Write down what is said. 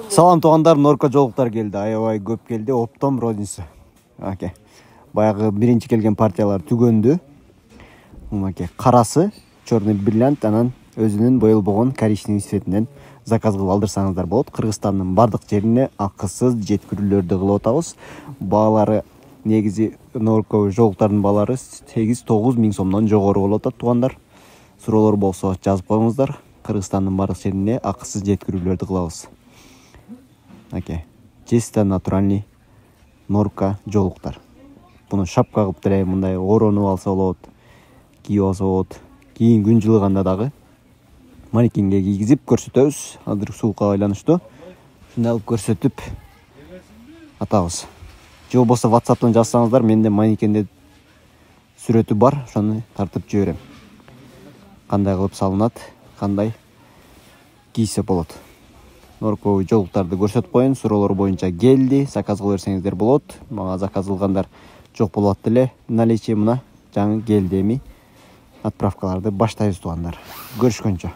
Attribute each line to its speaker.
Speaker 1: Салам туугандар, Норко жолуктар келди. Аябай көп келди. Оптом розница. Аке. Баягы биринчи келген партиялар түгөндү. Аке, карасы черный бриллиант, анан өзүнүн боелбогон коричневый цветинен заказ кылып алдырсаңыздар болот. Кыргызстандын бардык жерине акысыз жеткирүүлөрдү кылып атабыз. Баалары негизи Норко жолуктардын баалары 8-9 миң сомдон жогору болуп атат туугандар. Суроолор болсо жазып коюңуздар. Кыргызстандын бардык жерине акысыз жеткирүүлөрдү кылабыз. Аке, чисто натуральный Норко жолуктар. Буну шапка кылып деле мындай ороонуп алса болот, кийип алса болот. Кийин күн жылыганда дагы манекенге кийгизип көрсөтөбүз. Азыр суука байланыштуу. Шундай кылып көрсөтүп атабыз. Же болбосо WhatsApp'тан жазсаңыздар, менде манекенде сүрөтү бар, ошону тартып жиберем. Кандай кылып салынат, кандай кийсе болот. Норко жолуктарды көрсөтүп коюн. Суроолор боюнча келди. Заказ кыла берсеңиздер болот. Мага заказ кылгандар жок болот деле. Наличие мына жаңы келди эми. Отправкаларды баштайбыз туугандар. Көрүшкөнчө.